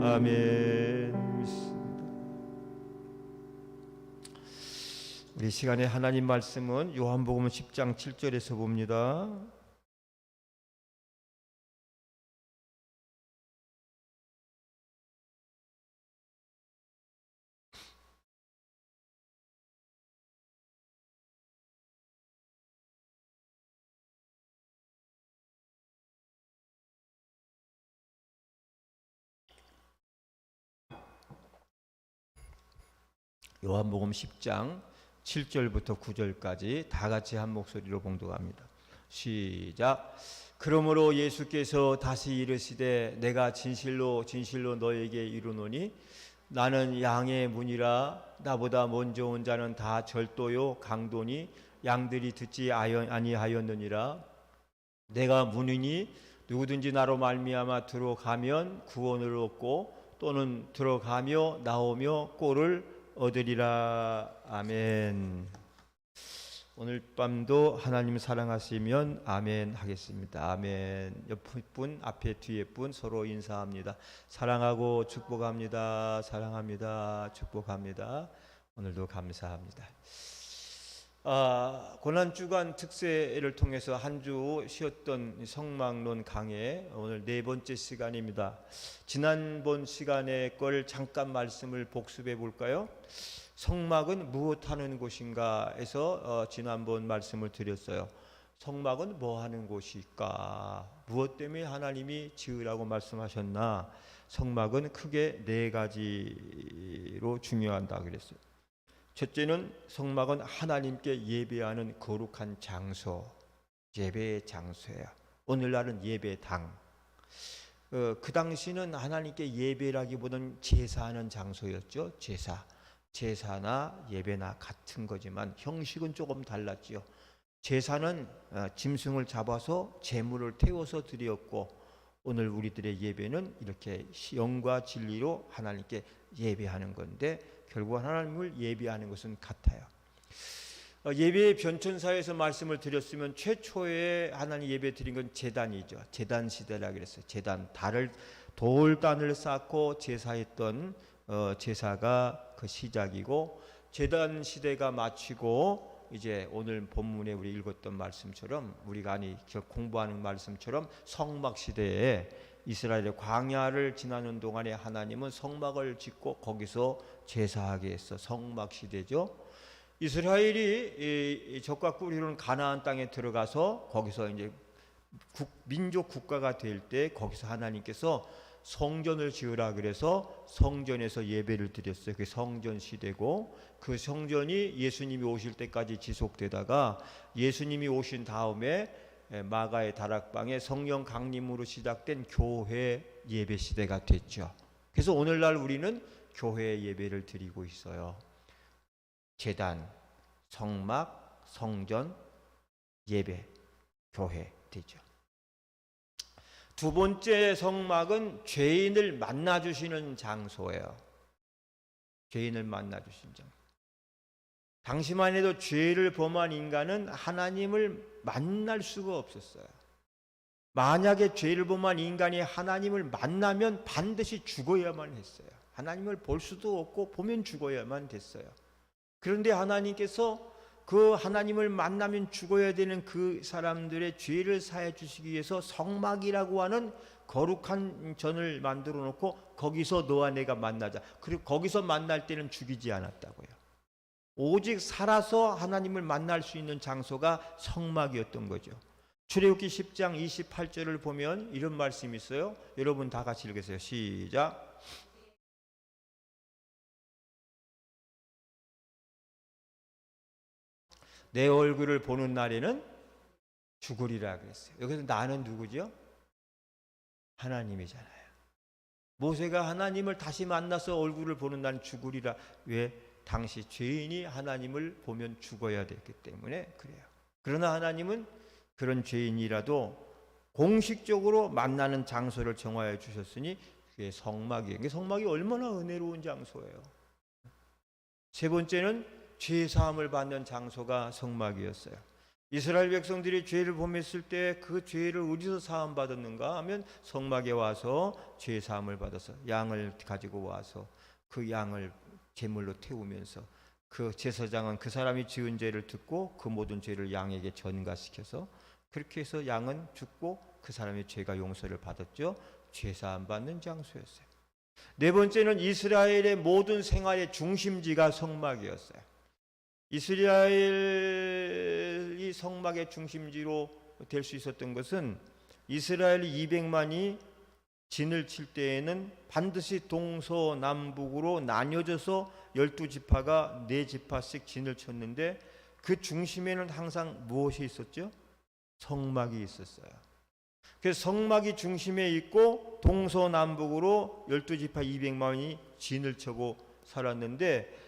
아멘. 믿습니다. 우리 시간에 하나님 말씀은 요한복음 10장 7절에서 봅니다. 요한복음 10장 7절부터 9절까지 다 같이 한 목소리로 봉독합니다. 시작. 그러므로 예수께서 다시 이르시되 내가 진실로 진실로 너에게 이르노니 나는 양의 문이라. 나보다 먼저 온 자는 다 절도요 강도니 양들이 듣지 아니하였느니라. 내가 문이니 누구든지 나로 말미암아 들어가면 구원을 얻고 또는 들어가며 나오며 꼴을 얻으리라. 아멘. 오늘 밤도 하나님 사랑하시면 아멘 하겠습니다. 아멘. 옆에 분, 앞에 뒤에 분 서로 인사합니다. 사랑하고 축복합니다. 사랑합니다. 축복합니다. 오늘도 감사합니다. 고난주간 특세를 통해서 한 주 쉬었던 성막론 강의 오늘 네 번째 시간입니다. 지난번 시간에 걸 잠깐 말씀을 복습해 볼까요? 성막은 무엇하는 곳인가 해서 지난번 말씀을 드렸어요. 성막은 뭐하는 곳일까? 무엇 때문에 하나님이 지으라고 말씀하셨나? 성막은 크게 네 가지로 중요하다 그랬어요. 첫째는 성막은 하나님께 예배하는 거룩한 장소, 예배의 장소예요. 오늘날은 예배당. 그 당시는 하나님께 예배라기보다는 제사하는 장소였죠. 제사나 예배나 같은 거지만 형식은 조금 달랐죠. 제사는 짐승을 잡아서 제물을 태워서 드렸고, 오늘 우리들의 예배는 이렇게 영과 진리로 하나님께 예배하는 건데 결국 하나님을 예배하는 것은 같아요. 예배의 변천사에서 말씀을 드렸으면 최초에 하나님 예배 드린 건 제단이죠. 제단 시대라 그랬어요. 제단, 돌단을 쌓고 제사했던 제사가 그 시작이고, 제단 시대가 마치고 이제 오늘 본문에 우리 읽었던 말씀처럼 우리가 공부하는 말씀처럼 성막 시대에 이스라엘의 광야를 지나는 동안에 하나님은 성막을 짓고 거기서 제사하게 했어. 성막 시대죠. 이스라엘이 적과 꿀이는 가나안 땅에 들어가서 거기서 이제 민족 국가가 될 때 거기서 하나님께서 성전을 지으라 그래서 성전에서 예배를 드렸어요. 그게 성전 시대고, 그 성전이 예수님이 오실 때까지 지속되다가 예수님이 오신 다음에 마가의 다락방에 성령 강림으로 시작된 교회 예배 시대가 됐죠. 그래서 오늘날 우리는 교회 예배를 드리고 있어요. 제단, 성막, 성전, 예배, 교회 되죠. 두 번째 성막은 죄인을 만나주시는 장소예요. 죄인을 만나주시는 장소. 당시만 해도 죄를 범한 인간은 하나님을 만날 수가 없었어요. 만약에 죄를 범한 인간이 하나님을 만나면 반드시 죽어야만 했어요. 하나님을 볼 수도 없고 보면 죽어야만 됐어요. 그런데 하나님께서 그 하나님을 만나면 죽어야 되는 그 사람들의 죄를 사해 주시기 위해서 성막이라고 하는 거룩한 전을 만들어 놓고 거기서 너와 내가 만나자. 그리고 거기서 만날 때는 죽이지 않았다고요. 오직 살아서 하나님을 만날 수 있는 장소가 성막이었던 거죠. 출애굽기 10장 28절을 보면 이런 말씀이 있어요. 여러분 다 같이 읽으세요. 시작. 내 얼굴을 보는 날에는 죽으리라 그랬어요. 여기서 나는 누구죠? 하나님이잖아요. 모세가 하나님을 다시 만나서 얼굴을 보는 날은 죽으리라. 왜? 당시 죄인이 하나님을 보면 죽어야 됐기 때문에 그래요. 그러나 하나님은 그런 죄인이라도 공식적으로 만나는 장소를 정하여 주셨으니 그게 성막이에요. 성막이 얼마나 은혜로운 장소예요. 세 번째는 죄 사함을 받는 장소가 성막이었어요. 이스라엘 백성들이 죄를 범했을 때 그 죄를 어디서 사함 받았는가 하면 성막에 와서 죄 사함을 받아서 양을 가지고 와서 그 양을 제물로 태우면서 그 제사장은 그 사람이 지은 죄를 듣고 그 모든 죄를 양에게 전가시켜서 그렇게 해서 양은 죽고 그 사람의 죄가 용서를 받았죠. 죄사함 받는 장소였어요. 네 번째는 이스라엘의 모든 생활의 중심지가 성막이었어요. 이스라엘이 성막의 중심지로 될 수 있었던 것은 이스라엘 200만이 진을 칠 때에는 반드시 동서남북으로 나뉘어져서 12지파가 4지파씩 진을 쳤는데 그 중심에는 항상 무엇이 있었죠? 성막이 있었어요. 그래서 성막이 중심에 있고 동서남북으로 12지파 200만이 진을 쳐고 살았는데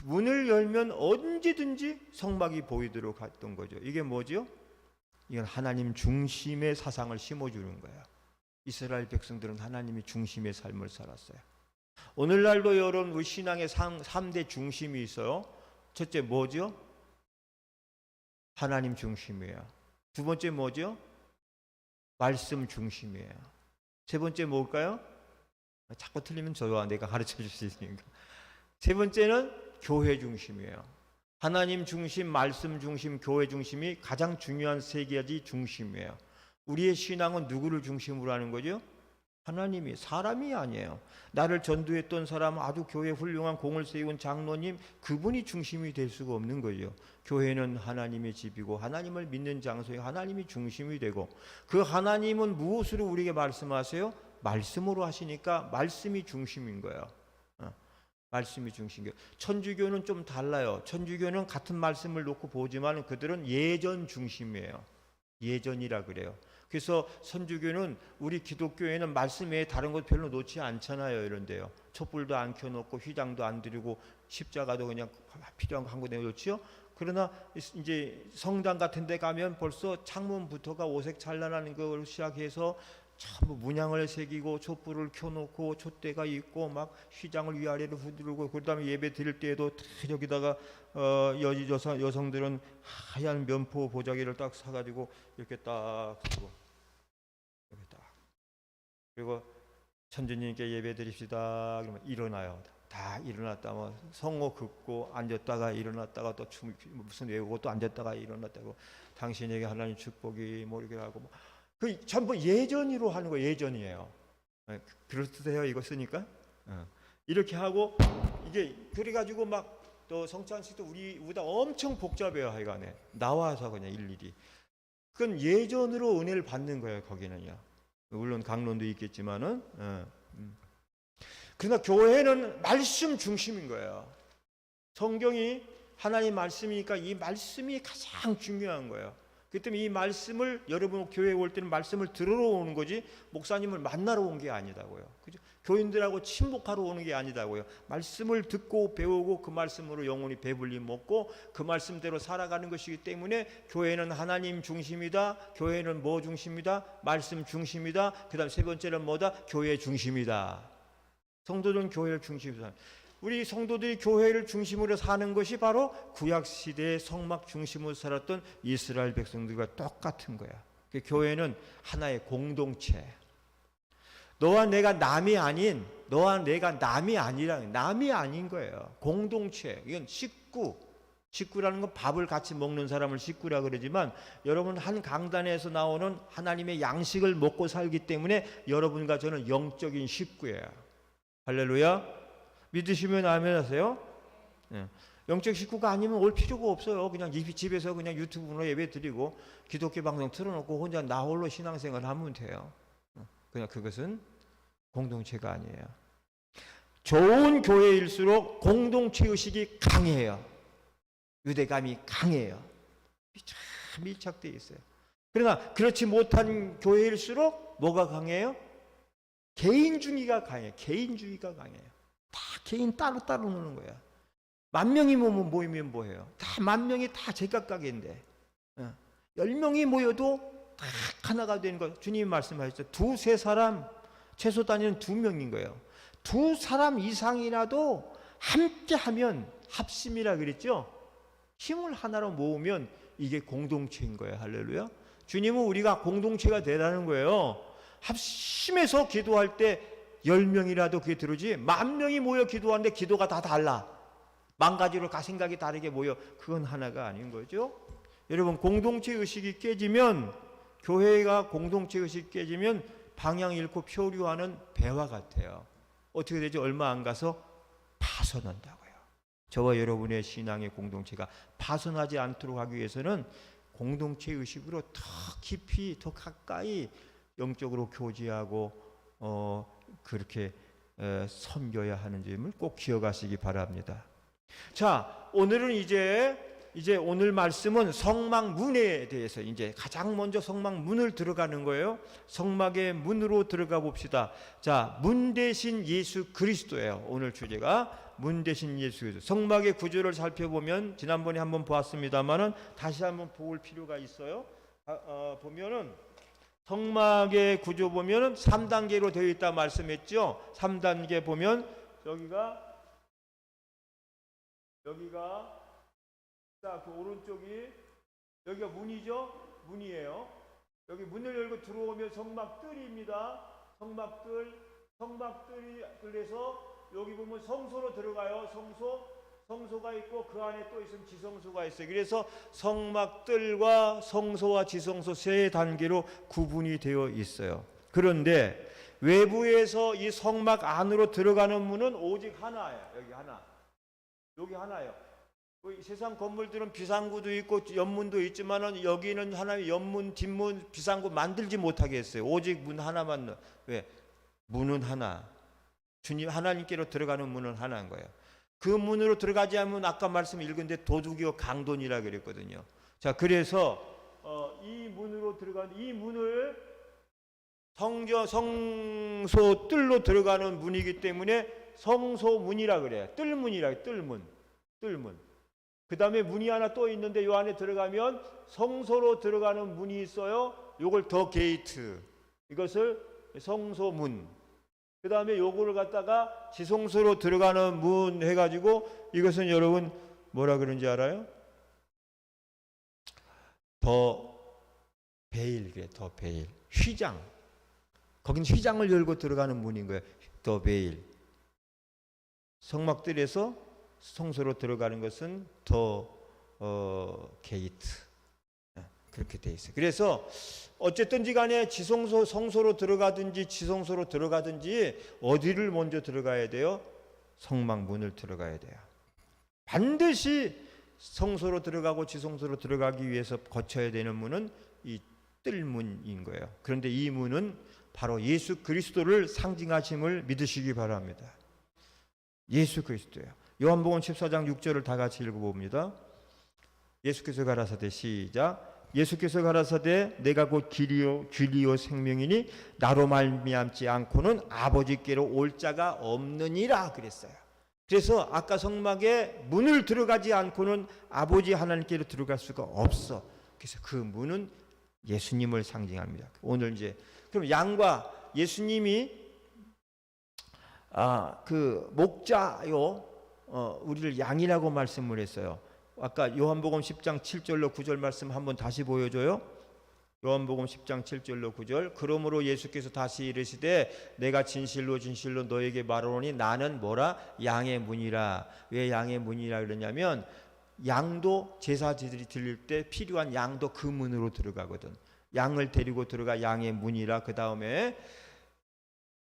문을 열면 언제든지 성막이 보이도록 했던 거죠. 이게 뭐죠? 이건 하나님 중심의 사상을 심어주는 거예요. 이스라엘 백성들은 하나님이 중심의 삶을 살았어요. 오늘날도 여러분 우리 신앙의 3대 중심이 있어요. 첫째 뭐죠? 하나님 중심이에요. 두 번째 뭐죠? 말씀 중심이에요. 세 번째 뭘까요? 자꾸 틀리면 저와 내가 가르쳐 줄 수 있으니까. 세 번째는 교회 중심이에요. 하나님 중심, 말씀 중심, 교회 중심이 가장 중요한 세 가지 중심이에요. 우리의 신앙은 누구를 중심으로 하는 거죠? 하나님이, 사람이 아니에요. 나를 전도했던 사람, 아주 교회에 훌륭한 공을 세운 장로님, 그분이 중심이 될 수가 없는 거죠. 교회는 하나님의 집이고 하나님을 믿는 장소에 하나님이 중심이 되고 그 하나님은 무엇으로 우리에게 말씀하세요? 말씀으로 하시니까 말씀이 중심인 거예요. 말씀이 중심이에요. 천주교는 좀 달라요. 천주교는 같은 말씀을 놓고 보지만 그들은 예전 중심이에요. 예전이라 그래요. 그래서 선주교는 우리 기독교에는 말씀 외에 다른 것 별로 놓지 않잖아요. 이런데요. 촛불도 안 켜놓고 휘장도 안 드리고 십자가도 그냥 필요한 거 한 거 내놓지요. 그러나 이제 성당 같은 데 가면 벌써 창문부터가 오색 찬란한 걸 시작해서 전부 문양을 새기고 촛불을 켜놓고 촛대가 있고 막 휘장을 위아래로 후들고 그다음에 예배 드릴 때에도 여기다가 여성들은 하얀 면포 보자기를 딱 사가지고 이렇게 딱 하고 이렇게 딱 그리고 천주님께 예배 드립시다 그러면 일어나요. 다 일어났다 뭐 성호 긋고 앉았다가 일어났다가 또 춤 무슨 외우고 또 앉았다가 일어났다고 당신에게 하나님 축복이 뭐 이렇게 하고 뭐 그 전부 예전으로 하는 거 예전이에요. 그렇듯해요 이거 쓰니까 이렇게 하고 이게 그래가지고 막 또 성찬식도 우리보다 엄청 복잡해요. 하여간에 나와서 그냥 일일이 그건 예전으로 은혜를 받는 거예요. 거기는요. 물론 강론도 있겠지만은 그러나 교회는 말씀 중심인 거예요. 성경이 하나님 말씀이니까 이 말씀이 가장 중요한 거예요. 그렇기 때문에 이 말씀을 여러분 교회에 올 때는 말씀을 들으러 오는 거지 목사님을 만나러 온 게 아니다고요. 그죠? 교인들하고 친목하러 오는 게 아니다고요. 말씀을 듣고 배우고 그 말씀으로 영혼이 배불리 먹고 그 말씀대로 살아가는 것이기 때문에 교회는 하나님 중심이다. 교회는 뭐 중심이다? 말씀 중심이다. 그 다음 세 번째는 뭐다? 교회 중심이다. 성도들은 교회를 중심으로 사는 우리 성도들이 교회를 중심으로 사는 것이 바로 구약시대의 성막 중심으로 살았던 이스라엘 백성들과 똑같은 거야. 교회는 하나의 공동체. 너와 내가 남이 아닌 너와 내가 남이 아닌 거예요. 공동체. 이건 식구라는 건 밥을 같이 먹는 사람을 식구라 그러지만 여러분 한 강단에서 나오는 하나님의 양식을 먹고 살기 때문에 여러분과 저는 영적인 식구예요. 할렐루야. 믿으시면 아멘 하세요. 영적 식구가 아니면 올 필요가 없어요. 그냥 집에서 그냥 유튜브로 예배 드리고 기독교 방송 틀어놓고 혼자 나 홀로 신앙생활 하면 돼요. 그냥 그것은 공동체가 아니에요. 좋은 교회일수록 공동체 의식이 강해요. 유대감이 강해요. 참 밀착되어 있어요. 그러나 그렇지 못한 교회일수록 뭐가 강해요? 개인주의가 강해요. 개인주의가 강해요. 다 개인 따로따로 노는 거야. 10,000명이 모이면 뭐해요? 다 10,000명이 다 제각각인데 10명이 모여도 다 하나가 되는 거. 주님이 말씀하셨죠. 2-3사람 최소 단위는 2명인 거예요. 2사람 이상이라도 함께하면 합심이라 그랬죠. 힘을 하나로 모으면 이게 공동체인 거예요. 할렐루야. 주님은 우리가 공동체가 되라는 거예요. 합심해서 기도할 때 10명이라도 그게 들으지 10,000명이 모여 기도하는데 기도가 다 달라. 10,000가지로 생각이 다르게 모여. 그건 하나가 아닌 거죠. 여러분, 공동체 의식이 깨지면, 교회가 공동체 의식이 깨지면 방향 잃고 표류하는 배와 같아요. 어떻게 되죠? 얼마 안 가서 파손한다고요. 저와 여러분의 신앙의 공동체가 파손하지 않도록 하기 위해서는 공동체 의식으로 더 깊이, 더 가까이 영적으로 교제하고 그렇게 섬겨야 하는 점을 꼭 기억하시기 바랍니다. 자, 오늘은 이제 오늘 말씀은 성막문에 대해서 이제 가장 먼저 성막문을 들어가는 거예요. 성막의 문으로 들어가 봅시다. 자, 문 대신 예수 그리스도예요. 오늘 주제가 문 대신 예수 그리스도. 성막의 구조를 살펴보면 지난번에 한번 보았습니다만은 다시 한번 볼 필요가 있어요. 보면은 성막의 구조 보면은 3단계로 되어 있다 말씀했죠. 3단계 보면 여기가 자, 그 오른쪽이 여기가 문이죠. 문이에요. 여기 문을 열고 들어오면 성막뜰입니다. 성막뜰에서 여기 보면 성소로 들어가요. 성소가 있고 그 안에 또 있으면 지성소가 있어요. 그래서 성막뜰과 성소와 지성소 세 단계로 구분이 되어 있어요. 그런데 외부에서 이 성막 안으로 들어가는 문은 오직 하나예요. 여기 하나예요. 세상 건물들은 비상구도 있고 옆문도 있지만은 여기는 하나의 옆문, 뒷문, 비상구 만들지 못하게 했어요. 오직 문 하나만. 왜? 문은 하나. 주님 하나님께로 들어가는 문은 하나인 거예요. 그 문으로 들어가지 않으면 아까 말씀 읽은데 도둑이요 강돈이라 그랬거든요. 자, 그래서 이 문으로 들어가는 이 문을 성소 뜰로 들어가는 문이기 때문에 성소문이라 그래요. 뜰문이라. 뜰문. 그 다음에 문이 하나 또 있는데 요 안에 들어가면 성소로 들어가는 문이 있어요. 요걸 더 게이트. 이것을 성소문. 그 다음에 요거를 갖다가 지성소로 들어가는 문 해가지고 이것은 여러분 뭐라 그런지 알아요? 더 베일. 그래, 더 베일. 휘장. 거긴 휘장을 열고 들어가는 문인 거예요. 더 베일. 성막들에서 성소로 들어가는 것은 더 게이트. 그렇게 돼 있어요. 그래서 어쨌든지 간에 지성소 성소로 들어가든지 지성소로 들어가든지 어디를 먼저 들어가야 돼요? 성막문을 들어가야 돼요. 반드시 성소로 들어가고 지성소로 들어가기 위해서 거쳐야 되는 문은 이 뜰문인 거예요. 그런데 이 문은 바로 예수 그리스도를 상징하심을 믿으시기 바랍니다. 예수 그리스도예요. 요한복음 14장 6절을 다 같이 읽어봅니다. 예수께서 가라사대 시작. 예수께서 가라사대 내가 곧 길이요 진리요 생명이니 나로 말미암지 않고는 아버지께로 올 자가 없느니라 그랬어요. 그래서 아까 성막에 문을 들어가지 않고는 아버지 하나님께로 들어갈 수가 없어. 그래서 그 문은 예수님을 상징합니다. 오늘 이제 그럼 양과 예수님이 그 목자요 우리를 양이라고 말씀을 했어요. 아까 요한복음 10장 7절로 9절 말씀 한번 다시 보여줘요. 요한복음 10장 7절로 9절. 그러므로 예수께서 다시 이르시되 내가 진실로 너에게 말하노니 나는 뭐라? 양의 문이라. 왜 양의 문이라 그러냐면 양도 제사지들이 들릴 때 필요한 양도 그 문으로 들어가거든. 양을 데리고 들어가 양의 문이라. 그 다음에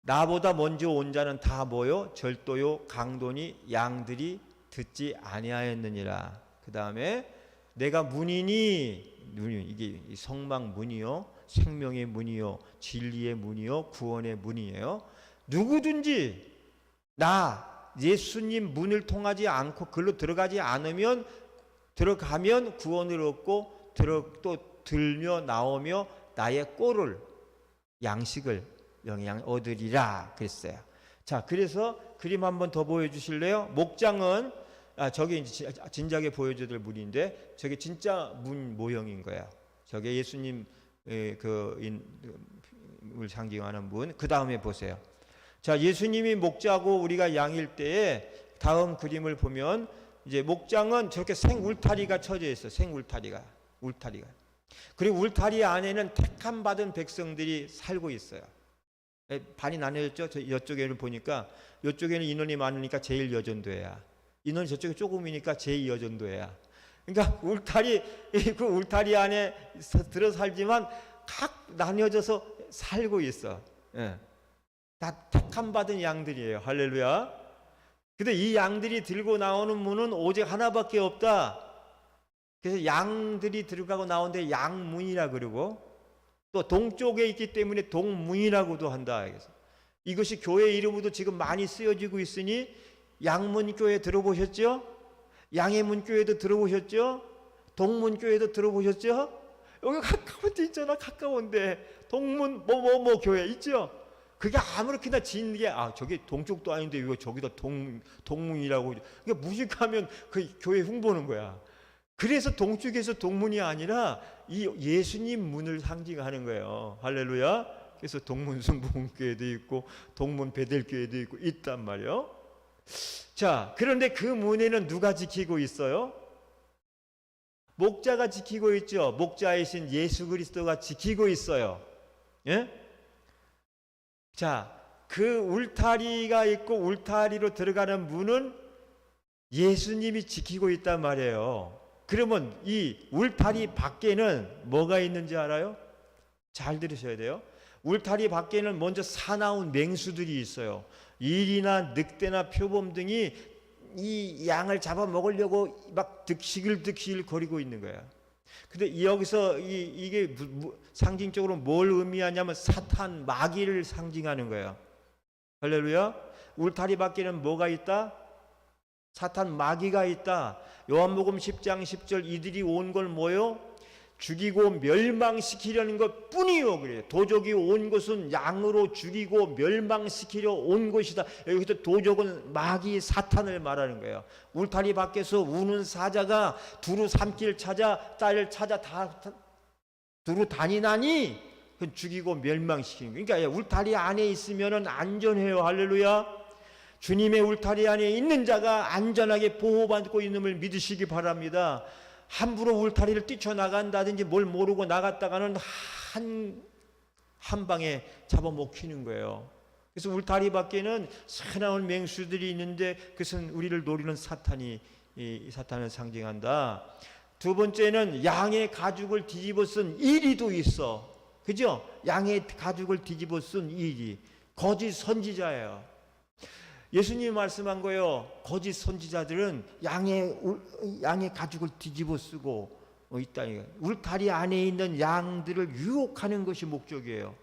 나보다 먼저 온 자는 다 뭐요? 절도요 강도니 양들이 듣지 아니하였느니라. 그 다음에 내가 문이니 이게 성막 문이요 생명의 문이요 진리의 문이요 구원의 문이에요. 누구든지 나 예수님 문을 통하지 않고 글로 들어가지 않으면 들어가면 구원을 얻고 또 들며 나오며 나의 꼴을 양식을 영양 얻으리라 그랬어요. 자, 그래서 그림 한번 더 보여주실래요? 목장은 저게 이제 진작에 보여줘야 될 문인데 저게 진짜 문 모형인 거야. 저게 예수님 을 상징하는 문. 그 다음에 보세요. 자, 예수님이 목자고 우리가 양일 때에 다음 그림을 보면 이제 목장은 저렇게 생 울타리가 쳐져 있어. 생 울타리가 울타리가. 그리고 울타리 안에는 택함 받은 백성들이 살고 있어요. 반이 나뉘어졌죠. 저 이쪽에는 보니까 이쪽에는 인원이 많으니까 제1여전도회야. 인원이 저쪽에 조금이니까 제2여전도회야. 그러니까 그 울타리 안에 들어 살지만 각 나뉘어져서 살고 있어. 예. 다 택함 받은 양들이에요. 할렐루야. 근데 이 양들이 들고 나오는 문은 오직 하나밖에 없다. 그래서 양들이 들어가고 나오는데 양문이라 그러고, 또 동쪽에 있기 때문에 동문이라고도 한다. 이것이 교회 이름으로도 지금 많이 쓰여지고 있으니 양문교회 들어보셨죠? 양의 문교회도 들어보셨죠? 동문교회도 들어보셨죠? 여기 가까운 데 있잖아. 가까운데 동문 뭐뭐 교회 있죠? 그게 아무렇게나 짓는 게 저기 동쪽도 아닌데 이거 저기다 동문이라고. 그러니까 무식하면 그 교회 흉보는 거야. 그래서 동쪽에서 동문이 아니라 이 예수님 문을 상징하는 거예요. 할렐루야. 그래서 동문 순복음교회도 있고 동문 베델교회도 있고 있단 말이에요. 자, 그런데 그 문에는 누가 지키고 있어요? 목자가 지키고 있죠. 목자이신 예수 그리스도가 지키고 있어요. 예? 자, 그 울타리가 있고 울타리로 들어가는 문은 예수님이 지키고 있단 말이에요. 그러면 이 울타리 밖에는 뭐가 있는지 알아요? 잘 들으셔야 돼요. 울타리 밖에는 먼저 사나운 맹수들이 있어요. 일이나 늑대나 표범 등이 이 양을 잡아먹으려고 막 득실득실 거리고 있는 거야. 근데 여기서 이게 상징적으로 뭘 의미하냐면 사탄, 마귀를 상징하는 거예요. 할렐루야. 울타리 밖에는 뭐가 있다? 사탄, 마귀가 있다. 요한복음 10장 10절 이들이 온 걸 뭐요? 죽이고 멸망시키려는 것 뿐이요. 그래요. 도적이 온 것은 양으로 죽이고 멸망시키려 온 것이다. 여기서 도적은 마귀 사탄을 말하는 거예요. 울타리 밖에서 우는 사자가 두루 삼킬 찾아 딸을 찾아 다 두루 다니나니 죽이고 멸망시키는 거예요. 그러니까 울타리 안에 있으면 안전해요. 할렐루야. 주님의 울타리 안에 있는 자가 안전하게 보호받고 있음을 믿으시기 바랍니다. 함부로 울타리를 뛰쳐나간다든지 뭘 모르고 나갔다가는 한 방에 잡아먹히는 거예요. 그래서 울타리 밖에는 사나운 맹수들이 있는데 그것은 우리를 노리는 사탄을 상징한다. 두 번째는 양의 가죽을 뒤집어 쓴 이리도 있어. 그죠? 양의 가죽을 뒤집어 쓴 이리. 거짓 선지자예요. 예수님이 말씀한 거예요. 거짓 선지자들은 양의 가죽을 뒤집어 쓰고 있다. 울타리 안에 있는 양들을 유혹하는 것이 목적이에요.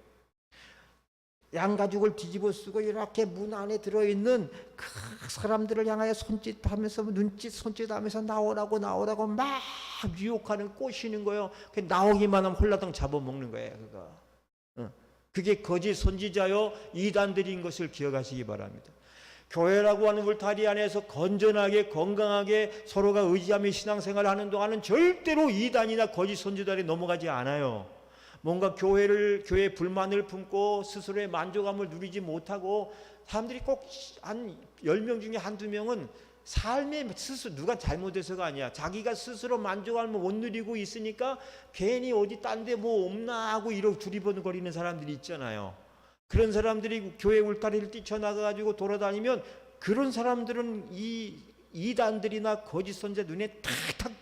양 가죽을 뒤집어 쓰고 이렇게 문 안에 들어있는 그 사람들을 향하여 손짓하면서 손짓하면서 나오라고 막 유혹하는 꼬시는 거예요. 나오기만 하면 홀라당 잡아먹는 거예요. 그게 거짓 선지자요 이단들인 것을 기억하시기 바랍니다. 교회라고 하는 울타리 안에서 건전하게 건강하게 서로가 의지하며 신앙생활을 하는 동안은 절대로 이단이나 거짓 선지자들이 넘어가지 않아요. 뭔가 교회에 불만을 품고 스스로의 만족감을 누리지 못하고 사람들이 꼭 한 10명 중에 한두 명은 삶에 스스로 누가 잘못해서가 아니야. 자기가 스스로 만족감을 못 누리고 있으니까 괜히 어디 딴 데 뭐 없나 하고 이러고 두리번거리는 사람들이 있잖아요. 그런 사람들이 교회 울타리를 뛰쳐나가가지고 돌아다니면 그런 사람들은 이 이단들이나 거짓 선지자 눈에 탁탁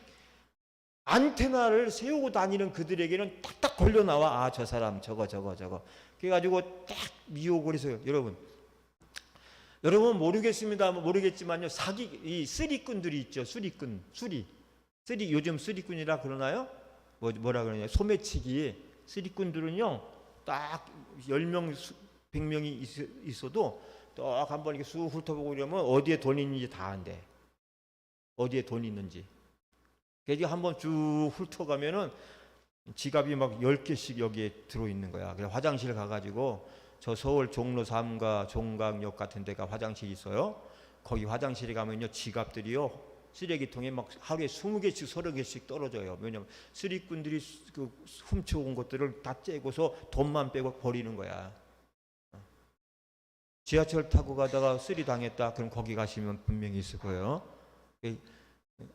안테나를 세우고 다니는 그들에게는 탁탁 걸려 나와. 저 사람 저거 그래가지고 딱 미혹을 해서 여러분 모르겠지만요 이 쓰리꾼들이 있죠. 쓰리 요즘 쓰리꾼이라 그러나요? 뭐라 그러냐 소매치기 쓰리꾼들은요 딱 10명 100명이 있어도 딱 한번 이렇게 쑥 훑어보고 이러면 어디에 돈 있는지 다 안돼. 어디에 돈 있는지. 그래서 한번 쭉 훑어가면은 지갑이 막 10개씩 여기에 들어있는 거야. 그래서 화장실 가가지고 저 서울 종로 3가 종각역 같은 데가 화장실이 있어요. 거기 화장실에 가면요 지갑들이요 쓰레기통에 막 하루에 20개씩 30개씩 떨어져요. 왜냐면 쓰리꾼들이 그 훔쳐온 것들을 다 째고서 돈만 빼고 버리는 거야. 지하철 타고 가다가 쓰리 당했다. 그럼 거기 가시면 분명히 있을 거예요.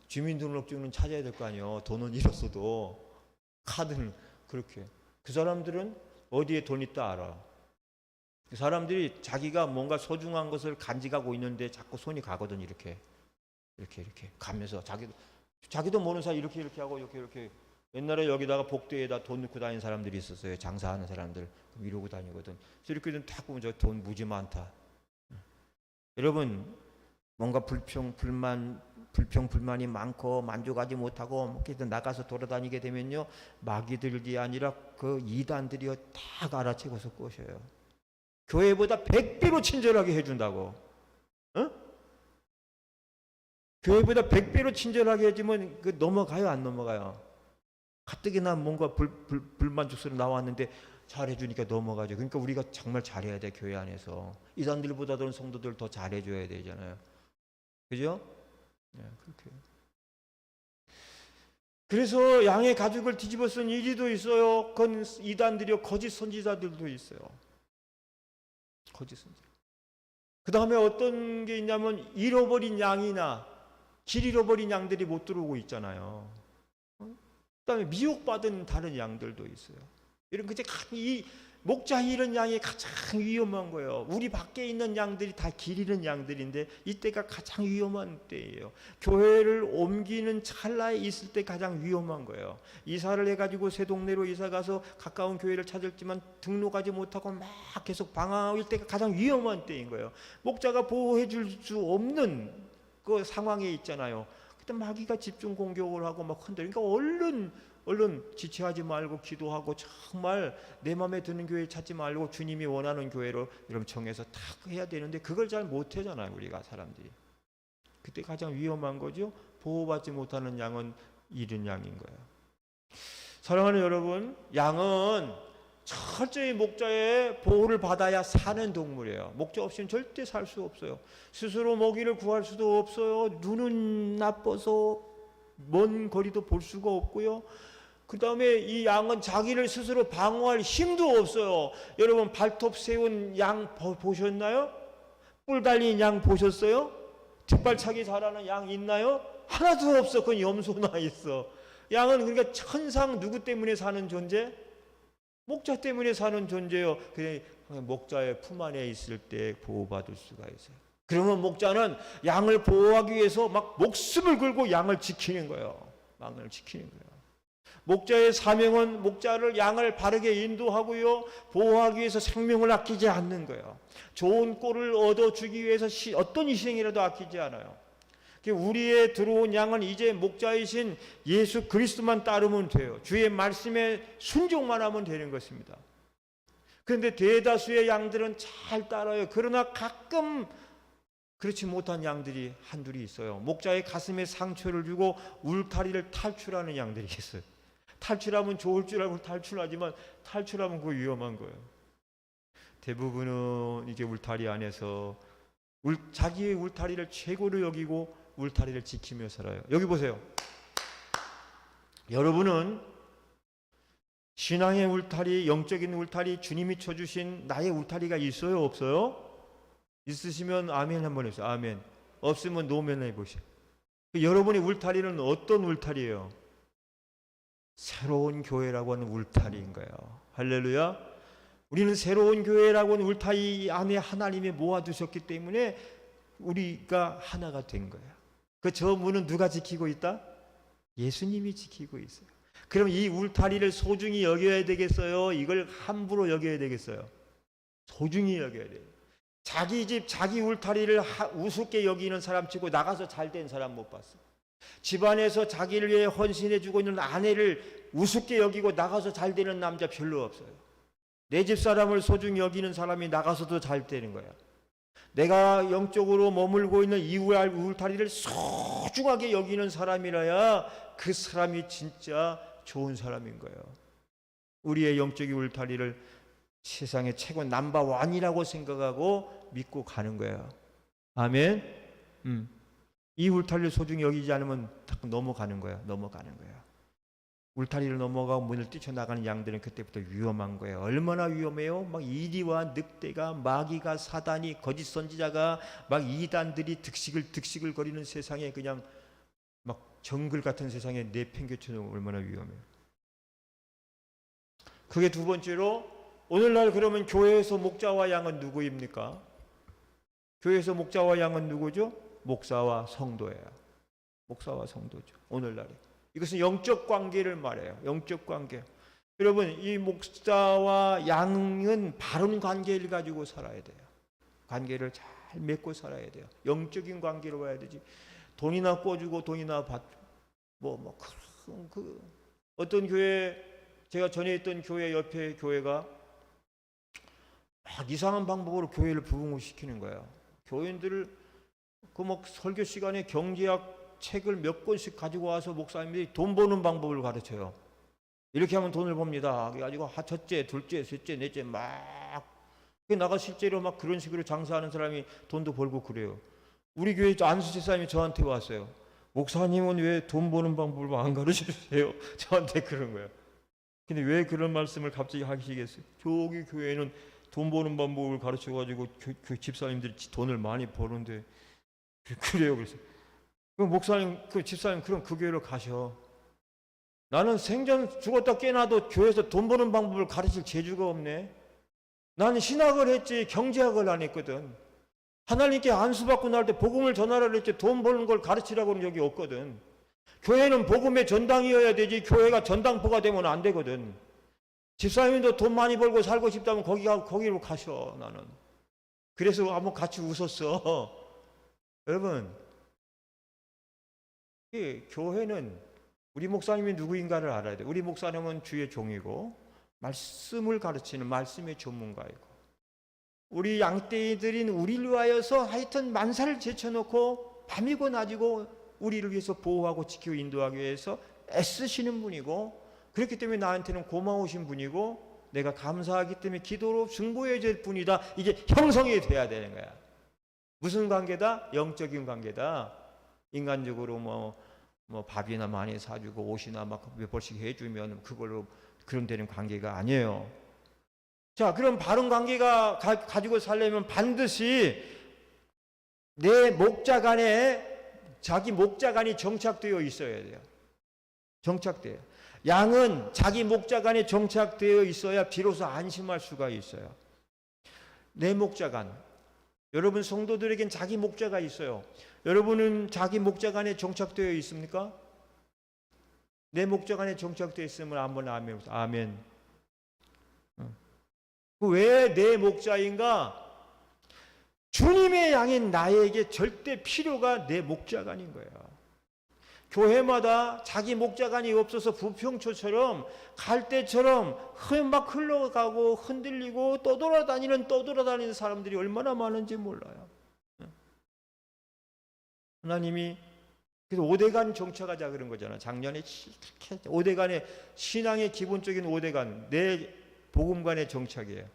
주민등록증은 찾아야 될 거 아니에요. 돈은 잃었어도 카드는 그렇게. 그 사람들은 어디에 돈 있다 알아. 그 사람들이 자기가 뭔가 소중한 것을 간직하고 있는데 자꾸 손이 가거든. 이렇게 가면서 자기도 모르는 사이 이렇게 하고 이렇게. 옛날에 여기다가 복도에다 돈 넣고 다니는 사람들이 있었어요. 장사하는 사람들. 그럼 이러고 다니거든. 그래서 이렇게 딱 보면 저 돈 무지 많다. 여러분, 뭔가 불평불만이 많고 만족하지 못하고 이렇게 나가서 돌아다니게 되면요, 마귀들이 아니라 그 이단들이요 다 알아채고서 꼬셔요. 교회보다 100배로 친절하게 해준다고. 어? 교회보다 100배로 친절하게 해주면 그 넘어가요, 안 넘어가요? 가뜩이나 뭔가 불만족스러워 나왔는데 잘해주니까 넘어가죠. 그러니까 우리가 정말 잘해야 돼. 교회 안에서 이단들보다도 성도들 더 잘해줘야 되잖아요. 그죠? 네, 그렇게. 그래서 양의 가죽을 뒤집어 쓴 이리도 있어요. 그건 이단들이요, 거짓 선지자들도 있어요. 거짓 선지자. 그 다음에 어떤 게 있냐면 잃어버린 양이나 길 잃어버린 양들이 못 들어오고 있잖아요. 그 다음에 미혹받은 다른 양들도 있어요. 이런 이 목자 잃은 양이 가장 위험한 거예요. 우리 밖에 있는 양들이 다 길 잃은 양들인데 이때가 가장 위험한 때예요. 교회를 옮기는 찰나에 있을 때 가장 위험한 거예요. 이사를 해가지고 새 동네로 이사 가서 가까운 교회를 찾았지만 등록하지 못하고 막 계속 방황할 때가 가장 위험한 때인 거예요. 목자가 보호해 줄 수 없는 그 상황에 있잖아요. 그때 마귀가 집중 공격을 하고 막 흔들리니까 얼른 지체하지 말고 기도하고 정말 내 마음에 드는 교회 찾지 말고 주님이 원하는 교회로 여러분 정해서 딱 해야 되는데 그걸 잘 못하잖아요, 우리가 사람들이. 그때 가장 위험한 거죠. 보호받지 못하는 양은 잃은 양인 거예요. 사랑하는 여러분, 양은 철저히 목자의 보호를 받아야 사는 동물이에요. 목자 없이는 절대 살 수 없어요. 스스로 먹이를 구할 수도 없어요. 눈은 나빠서 먼 거리도 볼 수가 없고요. 그 다음에 이 양은 자기를 스스로 방어할 힘도 없어요. 여러분, 발톱 세운 양 보셨나요? 뿔 달린 양 보셨어요? 뒷발차기 잘하는 양 있나요? 하나도 없어. 그건 염소나 있어. 양은 그러니까 천상 누구 때문에 사는 존재? 목자 때문에 사는 존재예요. 그냥 목자의 품 안에 있을 때 보호받을 수가 있어요. 그러면 목자는 양을 보호하기 위해서 막 목숨을 걸고 양을 지키는 거예요. 양을 지키는 거예요. 목자의 사명은 목자를 양을 바르게 인도하고요, 보호하기 위해서 생명을 아끼지 않는 거예요. 좋은 꼴을 얻어주기 위해서 어떤 희생이라도 아끼지 않아요. 우리의 들어온 양은 이제 목자이신 예수 그리스도만 따르면 돼요. 주의 말씀에 순종만 하면 되는 것입니다. 그런데 대다수의 양들은 잘 따라요. 그러나 가끔 그렇지 못한 양들이 한둘이 있어요. 목자의 가슴에 상처를 주고 울타리를 탈출하는 양들이 있어요. 탈출하면 좋을 줄 알고 탈출하지만 탈출하면 그거 위험한 거예요. 대부분은 이제 울타리 안에서 자기의 울타리를 최고로 여기고 울타리를 지키며 살아요. 여기 보세요. 여러분은 신앙의 울타리, 영적인 울타리, 주님이 쳐주신 나의 울타리가 있어요, 없어요? 있으시면 아멘 한번 해주세요. 아멘. 없으면 노멘 해보세요. 여러분의 울타리는 어떤 울타리예요? 새로운 교회라고 하는 울타리인 거예요. 할렐루야. 우리는 새로운 교회라고 하는 울타리 안에 하나님이 모아두셨기 때문에 우리가 하나가 된 거예요. 그 저 문은 누가 지키고 있다? 예수님이 지키고 있어요. 그럼 이 울타리를 소중히 여겨야 되겠어요? 이걸 함부로 여겨야 되겠어요? 소중히 여겨야 돼요. 자기 집 자기 울타리를 우습게 여기는 사람 치고 나가서 잘된 사람 못 봤어요. 집안에서 자기를 위해 헌신해주고 있는 아내를 우습게 여기고 나가서 잘 되는 남자 별로 없어요. 내 집 사람을 소중히 여기는 사람이 나가서도 잘 되는 거야. 내가 영적으로 머물고 있는 이 울타리를 소중하게 여기는 사람이라야 그 사람이 진짜 좋은 사람인 거예요. 우리의 영적인 울타리를 세상의 최고 넘버원이라고 생각하고 믿고 가는 거예요. 아멘. 이 울타리를 소중히 여기지 않으면 넘어가는 거예요. 넘어가는 거예요. 울타리를 넘어가고 문을 뛰쳐나가는 양들은 그때부터 위험한 거예요. 얼마나 위험해요? 막 이리와 늑대가, 마귀가, 사단이, 거짓 선지자가, 막 이단들이 득식을 거리는 세상에, 그냥 막 정글 같은 세상에 내팽개쳐놓으면 얼마나 위험해요. 그게 두 번째로, 오늘날 그러면 교회에서 목자와 양은 누구입니까? 교회에서 목자와 양은 누구죠? 목사와 성도예요. 목사와 성도죠. 오늘날에. 이것은 영적 관계를 말해요. 영적 관계. 여러분, 이 목사와 양은 바른 관계를 가지고 살아야 돼요. 관계를 잘 맺고 살아야 돼요. 영적인 관계로 봐야 되지. 돈이나 꿔주고 돈이나 받고 어떤 교회, 제가 전에 있던 교회 옆에 교회가 막 이상한 방법으로 교회를 부흥을 시키는 거예요. 교인들을 설교 시간에 경제학 책을 몇 권씩 가지고 와서 목사님들이 돈 버는 방법을 가르쳐요. 이렇게 하면 돈을 법니다. 그래가지고 첫째, 둘째, 셋째, 넷째 막 나가 실제로 막 그런 식으로 장사하는 사람이 돈도 벌고 그래요. 우리 교회 안수 집사님이 저한테 왔어요. 목사님은 왜 돈 버는 방법을 안 가르쳐 주세요? 저한테 그런 거예요. 근데 왜 그런 말씀을 갑자기 하시겠어요? 저기 교회는 돈 버는 방법을 가르쳐 가지고 그 집사님들이 돈을 많이 버는데 그래요. 그래서 그 목사님, 그 집사님, 그럼 그 교회로 가셔. 나는 생전 죽었다 깨나도 교회에서 돈 버는 방법을 가르칠 재주가 없네. 나는 신학을 했지 경제학을 안 했거든. 하나님께 안수받고 날 때 복음을 전하라 그랬지 돈 버는 걸 가르치라고는 여기 없거든. 교회는 복음의 전당이어야 되지 교회가 전당포가 되면 안 되거든. 집사님도 돈 많이 벌고 살고 싶다면 거기로 가셔. 나는 그래서 한번 같이 웃었어. 여러분, 교회는 우리 목사님이 누구인가를 알아야 돼. 우리 목사님은 주의 종이고 말씀을 가르치는 말씀의 전문가이고, 우리 양떼이들인 우리를 위하여서 하여튼 만사를 제쳐놓고 밤이고 낮이고 우리를 위해서 보호하고 지키고 인도하기 위해서 애쓰시는 분이고, 그렇기 때문에 나한테는 고마우신 분이고 내가 감사하기 때문에 기도로 증거해야 될 분이다. 이게 형성이 돼야 되는 거야. 무슨 관계다? 영적인 관계다. 인간적으로 밥이나 많이 사주고 옷이나 막 몇 벌씩 해주면 그걸로 그런 되는 관계가 아니에요. 자, 그럼 바른 관계가 가지고 살려면 반드시 내 목자간에 자기 목자간이 정착되어 있어야 돼요. 정착돼요. 양은 자기 목자간에 정착되어 있어야 비로소 안심할 수가 있어요. 내 목자간. 여러분 성도들에겐 자기 목자가 있어요. 여러분은 자기 목자간에 정착되어 있습니까? 내 목자간에 정착되어 있으면 한번 아멘. 아멘. 왜 내 목자인가? 주님의 양인 나에게 절대 필요가 내 목자간인 거예요. 교회마다 자기 목자간이 없어서 부평초처럼 갈대처럼 막 흘러가고 흔들리고 떠돌아다니는 사람들이 얼마나 많은지 몰라요. 하나님이 그래서 5대간 정착하자 그런 거잖아. 작년에 5대간의 신앙의 기본적인 5대간 내 복음관의 정착이에요.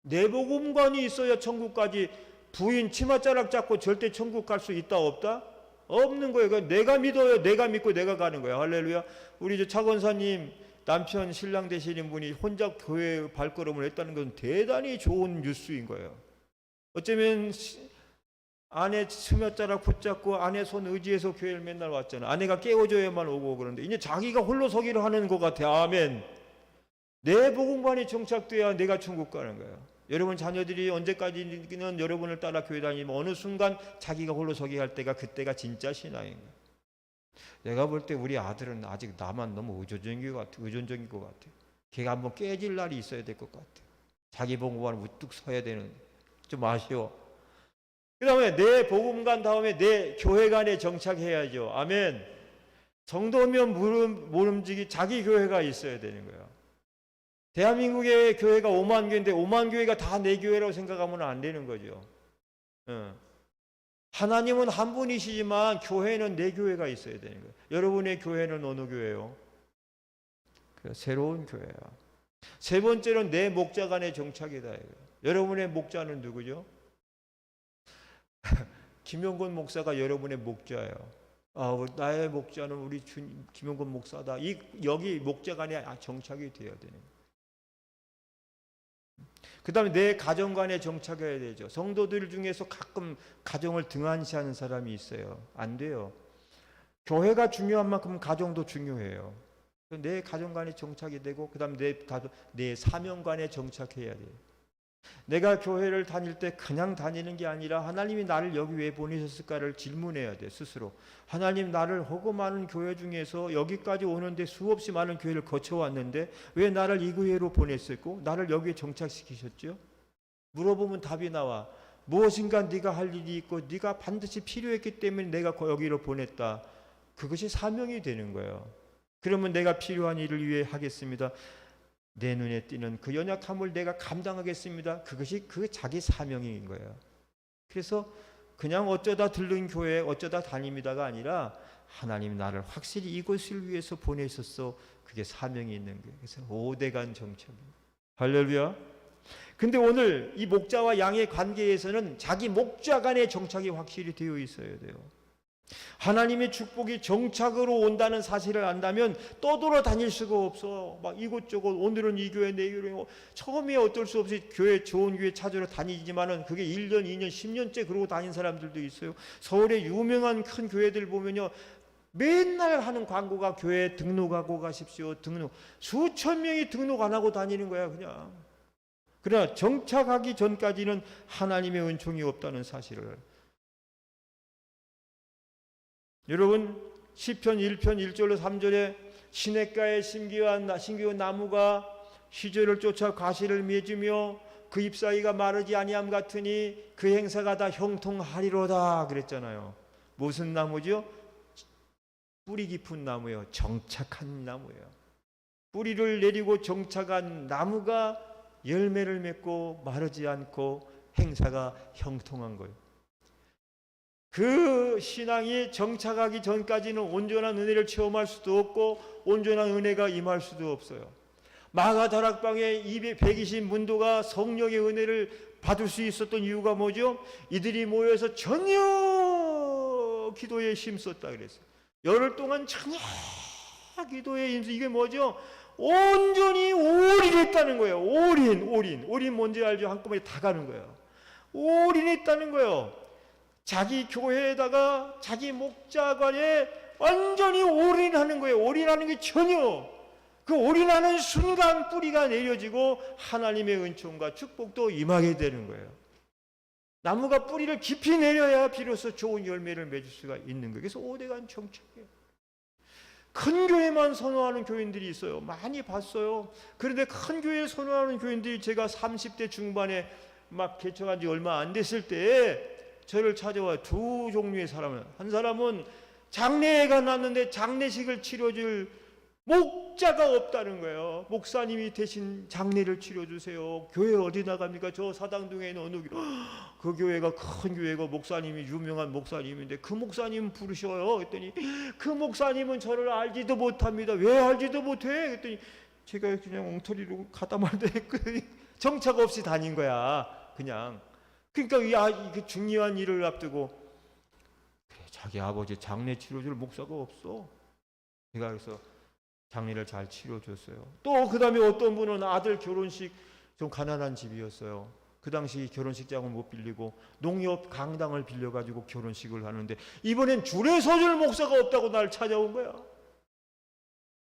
내 복음관이 있어야 천국까지. 부인 치맛자락 잡고 절대 천국 갈 수 있다 없다? 없는 거예요. 내가 믿어요. 내가 믿고 내가 가는 거예요. 할렐루야. 우리 차 권사님 남편 신랑 되시는 분이 혼자 교회 발걸음을 했다는 건 대단히 좋은 뉴스인 거예요. 어쩌면 아내 치맛자락 붙잡고 아내 손 의지해서 교회를 맨날 왔잖아. 아내가 깨워줘야만 오고 그러는데 이제 자기가 홀로 서기를 하는 것 같아. 아멘. 내 복음관이 정착돼야 내가 천국 가는 거예요. 여러분 자녀들이 언제까지는 여러분을 따라 교회 다니면 어느 순간 자기가 홀로 서기 할 때가 그때가 진짜 신앙인 거예요. 내가 볼 때 우리 아들은 아직 나만 너무 의존적인 것 같아. 걔가 한번 깨질 날이 있어야 될 것 같아. 자기 복음관 우뚝 서야 되는. 좀 아쉬워. 그 다음에 내 복음관 다음에 내 교회관에 정착해야죠. 아멘. 성도면 모름지기 자기 교회가 있어야 되는 거예요. 대한민국의 교회가 5만 교회인데 5만 교회가 다 내 교회라고 생각하면 안 되는 거죠. 하나님은 한 분이시지만 교회는 내 교회가 있어야 되는 거예요. 여러분의 교회는 어느 교회요? 새로운 교회야. 세 번째는 내 목자간에 정착이다. 여러분의 목자는 누구죠? 김용건 목사가 여러분의 목자예요. 나의 목자는 우리 김용건 목사다. 여기 목자간에 정착이 되어야 되는 거예요. 그 다음에 내 가정관에 정착해야 되죠. 성도들 중에서 가끔 가정을 등한시하는 사람이 있어요. 안 돼요. 교회가 중요한 만큼 가정도 중요해요. 내 가정관에 정착이 되고 그다음 내 사명관에 정착해야 돼요. 내가 교회를 다닐 때 그냥 다니는 게 아니라 하나님이 나를 여기 왜 보내셨을까를 질문해야 돼. 스스로. 하나님, 나를 허고 많은 교회 중에서 여기까지 오는데 수없이 많은 교회를 거쳐왔는데 왜 나를 이 교회로 보냈었고 나를 여기에 정착시키셨죠? 물어보면 답이 나와. 무엇인가 네가 할 일이 있고 네가 반드시 필요했기 때문에 내가 여기로 보냈다. 그것이 사명이 되는 거예요. 그러면 내가 필요한 일을 위해 하겠습니다. 내 눈에 띄는 그 연약함을 내가 감당하겠습니다. 그것이 그 자기 사명인 거예요. 그래서 그냥 어쩌다 들른 교회 어쩌다 다닙니다가 아니라 하나님 나를 확실히 이곳을 위해서 보내셨어. 그게 사명이 있는 거예요. 그래서 오대간 정착입니다. 할렐루야. 근데 오늘 이 목자와 양의 관계에서는 자기 목자 간의 정착이 확실히 되어 있어야 돼요. 하나님의 축복이 정착으로 온다는 사실을 안다면 떠돌아다닐 수가 없어. 막 이곳저곳 오늘은 이 교회 내일은 처음에 어쩔 수 없이 좋은 교회 찾으러 다니지만은 그게 1년 2년 10년째 그러고 다닌 사람들도 있어요. 서울의 유명한 큰 교회들 보면요 맨날 하는 광고가 교회 등록하고 가십시오. 등록. 수천 명이 등록 안 하고 다니는 거야 그냥. 그러나 정착하기 전까지는 하나님의 은총이 없다는 사실을. 여러분 시편 1편 1절로 3절에 시냇가에 심기운 나무가 시절을 쫓아 가시를 맺으며 그 잎사귀가 마르지 아니함 같으니 그 행사가 다 형통하리로다 그랬잖아요. 무슨 나무죠? 뿌리 깊은 나무예요. 정착한 나무예요. 뿌리를 내리고 정착한 나무가 열매를 맺고 마르지 않고 행사가 형통한 거예요. 그 신앙이 정착하기 전까지는 온전한 은혜를 체험할 수도 없고 온전한 은혜가 임할 수도 없어요. 마가 다락방에 120 문도가 성령의 은혜를 받을 수 있었던 이유가 뭐죠? 이들이 모여서 전혀 기도에 힘썼다 그랬어요. 열흘 동안 전혀 기도에 힘써. 이게 뭐죠? 온전히 올인했다는 거예요. 올인 뭔지 알죠? 한꺼번에 다 가는 거예요. 올인했다는 거예요. 자기 교회에다가 자기 목자관에 완전히 올인하는 거예요. 올인하는 게 전혀 그 올인하는 순간 뿌리가 내려지고 하나님의 은총과 축복도 임하게 되는 거예요. 나무가 뿌리를 깊이 내려야 비로소 좋은 열매를 맺을 수가 있는 거예요. 그래서 오대간 정착이에요. 큰 교회만 선호하는 교인들이 있어요. 많이 봤어요. 그런데 큰 교회를 선호하는 교인들이 제가 30대 중반에 막 개척한 지 얼마 안 됐을 때에 저를 찾아와 두 종류의 사람은, 한 사람은 장례가 났는데 장례식을 치러줄 목자가 없다는 거예요. 목사님이 대신 장례를 치러주세요. 교회 어디 나갑니까? 저 사당동에 있는 어느 그 교회가 큰 교회고 목사님이 유명한 목사님인데 그 목사님 부르셔요. 그랬더니 그 목사님은 저를 알지도 못합니다. 왜 알지도 못해? 그랬더니 제가 그냥 엉터리로 가다 말다 했거든요. 정착 없이 다닌 거야 그냥. 그러니까 이 중요한 일을 앞두고 그래, 자기 아버지 장례 치러줄 목사가 없어. 제가 그래서 장례를 잘 치러줬어요. 또 그 다음에 어떤 분은 아들 결혼식, 좀 가난한 집이었어요. 그 당시 결혼식장을 못 빌리고 농협 강당을 빌려가지고 결혼식을 하는데 이번엔 줄에 서줄 목사가 없다고 날 찾아온 거야.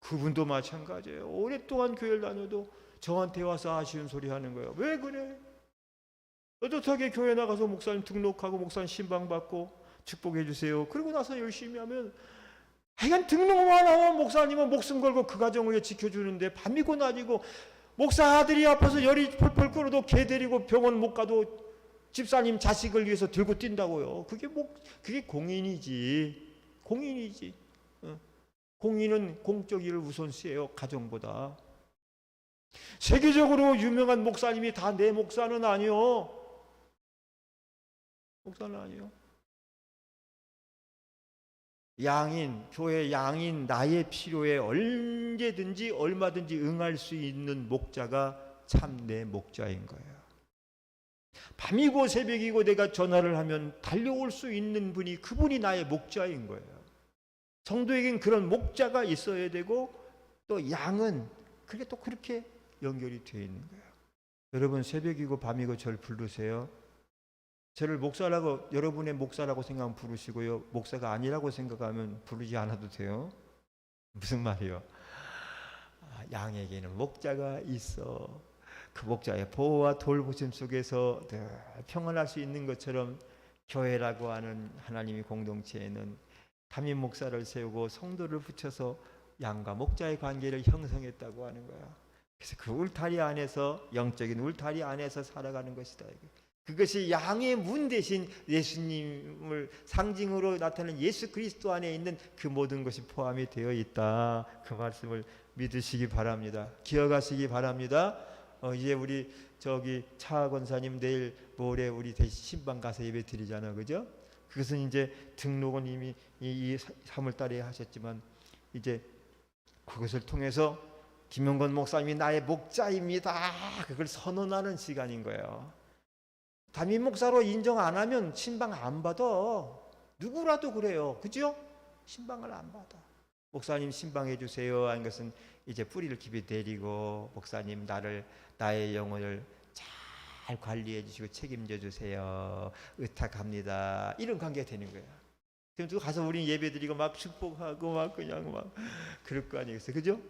그분도 마찬가지예요. 오랫동안 교회를 다녀도 저한테 와서 아쉬운 소리 하는 거예요. 왜 그래? 어떻게 교회 나가서 목사님 등록하고 목사님 신방받고 축복해 주세요. 그러고 나서 열심히 하면 하여간 등록만 하면 목사님은 목숨 걸고 그 가정을 위해 지켜주는데 밤이고 낮이고 목사 아들이 아파서 열이 펄펄 끓어도 개 데리고 병원 못 가도 집사님 자식을 위해서 들고 뛴다고요. 그게 공인이지. 공인이지. 공인은 공적 일을 우선시해요. 가정보다. 세계적으로 유명한 목사님이 다 내 목사는 아니요. 목사는 아니요. 양인, 교회 양인 나의 필요에 언제든지 얼마든지 응할 수 있는 목자가 참 내 목자인 거예요. 밤이고 새벽이고 내가 전화를 하면 달려올 수 있는 분이 그분이 나의 목자인 거예요. 성도에겐 그런 목자가 있어야 되고 또 양은 그게 또 그렇게 연결이 되어 있는 거예요. 여러분 새벽이고 밤이고 저를 부르세요. 저를 목사라고, 여러분의 목사라고 생각하면 부르시고요. 목사가 아니라고 생각하면 부르지 않아도 돼요. 무슨 말이요? 양에게는 목자가 있어. 그 목자의 보호와 돌보심 속에서 늘 평안할 수 있는 것처럼 교회라고 하는 하나님의 공동체에는 담임 목사를 세우고 성도를 붙여서 양과 목자의 관계를 형성했다고 하는 거야. 그래서 그 울타리 안에서, 영적인 울타리 안에서 살아가는 것이다. 그것이 양의 문 대신 예수님을 상징으로 나타내는 예수 그리스도 안에 있는 그 모든 것이 포함이 되어 있다. 그 말씀을 믿으시기 바랍니다. 기억하시기 바랍니다. 이제 우리 차 권사님 내일 모레 우리 대신 신방 가서 예배 드리잖아, 그죠? 그것은 이제 등록은 이미 이 3월 달에 하셨지만 이제 그것을 통해서 김영건 목사님이 나의 목자입니다. 그걸 선언하는 시간인 거예요. 담임 목사로 인정 안 하면 신방 안 받아. 누구라도 그래요. 그죠? 신방을 안 받아. 목사님 신방해 주세요 하는 것은 이제 뿌리를 깊이 내리고 목사님 나의 영혼을 잘 관리해 주시고 책임져 주세요. 의탁합니다. 이런 관계가 되는 거야. 그럼 또 가서 우리 예배 드리고 막 축복하고 막 그냥 막 그럴 거 아니겠어요. 그죠?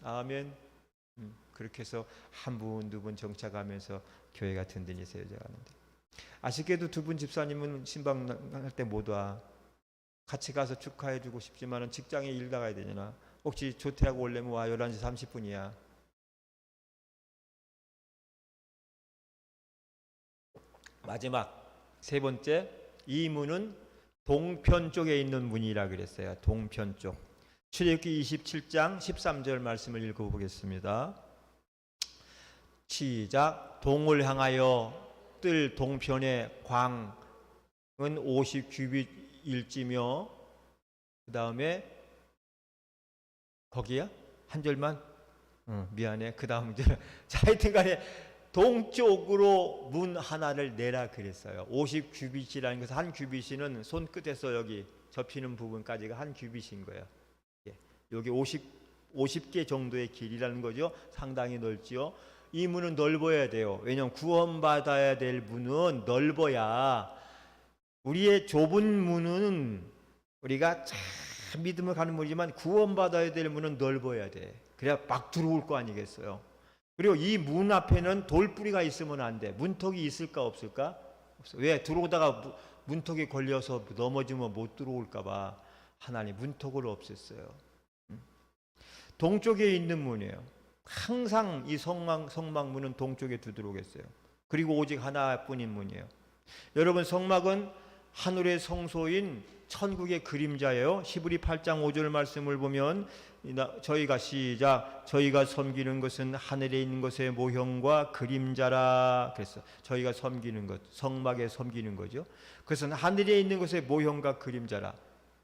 아멘. 그렇게 해서 한 분, 두 분 정착하면서 교회가 든든히 세워져 가는데, 아쉽게도 두 분 집사님은 신방할 때 못 와. 같이 가서 축하해 주고 싶지만 직장에 일 나가야 되잖아. 혹시 조퇴하고 오려면 와. 11시 30분이야. 마지막 세 번째, 이 문은 동편 쪽에 있는 문이라 그랬어요. 동편 쪽. 출애굽기 27장 13절 말씀을 읽어보겠습니다. 시작. 동을 향하여 뜰 동편의 광은 50규빗일지며, 그 다음에 거기야? 한 절만? 미안해. 그 다음 절. 자, 하여튼간에 동쪽으로 문 하나를 내라 그랬어요. 50규빗이라는 것은, 한 규빗이는 손끝에서 여기 접히는 부분까지가 한 규빗인 거예요. 여기 50개 정도의 길이라는 거죠. 상당히 넓지요. 이 문은 넓어야 돼요. 왜냐하면 구원받아야 될 문은 넓어야, 우리의 좁은 문은 우리가 참 믿음을 가는 문이지만 구원받아야 될 문은 넓어야 돼. 그래야 막 들어올 거 아니겠어요. 그리고 이 문 앞에는 돌뿌리가 있으면 안 돼. 문턱이 있을까 없을까? 없어. 왜? 들어오다가 문턱에 걸려서 넘어지면 못 들어올까 봐 하나님 문턱을 없앴어요. 동쪽에 있는 문이에요. 항상 이 성막문은 동쪽에 두드러겠어요. 그리고 오직 하나뿐인 문이에요. 여러분, 성막은 하늘의 성소인 천국의 그림자예요. 히브리 8장 5절 말씀을 보면 저희가 섬기는 것은 하늘에 있는 것의 모형과 그림자라 그랬어. 저희가 섬기는 것, 성막에 섬기는 거죠. 그것은 하늘에 있는 것의 모형과 그림자라.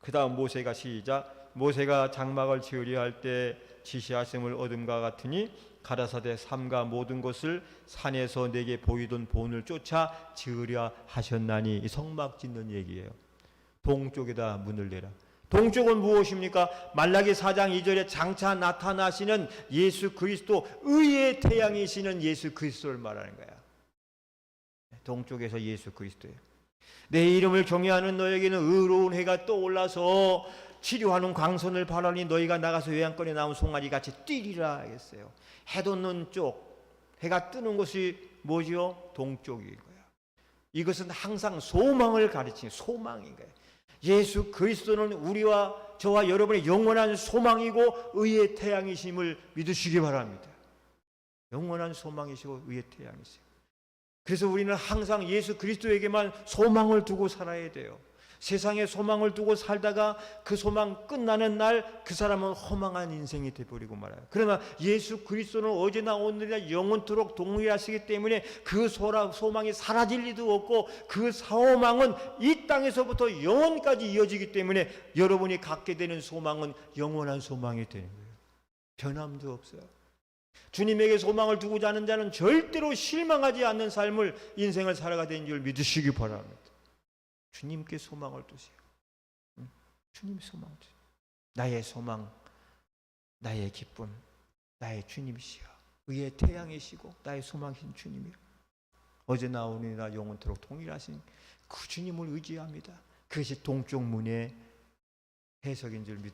그 다음 모세가 장막을 지으려 할 때 지시하심을 얻음과 같으니 가라사대 삼가 모든 것을 산에서 내게 보이던 본을 쫓아 지으려 하셨나니. 이 성막 짓는 얘기예요. 동쪽에다 문을 내라. 동쪽은 무엇입니까? 말라기 4장 2절에 장차 나타나시는 예수 그리스도, 의의 태양이시는 예수 그리스도를 말하는 거야. 동쪽에서 예수 그리스도예요. 내 이름을 경외하는 너에게는 의로운 해가 떠올라서 치료하는 광선을 바라니 너희가 나가서 외양간에 나온 송아지같이 뛰리라 하겠어요. 해 돋는 쪽, 해가 뜨는 것이 뭐지요? 동쪽인 거야. 이것은 항상 소망을 가르치는 소망인 거예요. 예수 그리스도는 우리와 저와 여러분의 영원한 소망이고 의의 태양이심을 믿으시기 바랍니다. 영원한 소망이시고 의의 태양이세요. 그래서 우리는 항상 예수 그리스도에게만 소망을 두고 살아야 돼요. 세상에 소망을 두고 살다가 그 소망 끝나는 날 그 사람은 허망한 인생이 되어버리고 말아요. 그러나 예수 그리스도는 어제나 오늘이나 영원토록 동일하시기 때문에 그 소망이 사라질 리도 없고, 그 소망은 이 땅에서부터 영원까지 이어지기 때문에 여러분이 갖게 되는 소망은 영원한 소망이 되는 거예요. 변함도 없어요. 주님에게 소망을 두고자 하는 자는 절대로 실망하지 않는 삶을, 인생을 살아가야 되는 줄 믿으시기 바랍니다. 주님께 소망을 두세요. 주님 소망을 두세요. 나의 소망, 나의 기쁨, 나의 주님이시여, 의의 태양이시고 나의 소망이신 주님이여, 어제나 오늘이나 영원토록 동일하신 그 주님을 의지합니다. 그것이 동쪽 문의 해석인 줄 믿으시기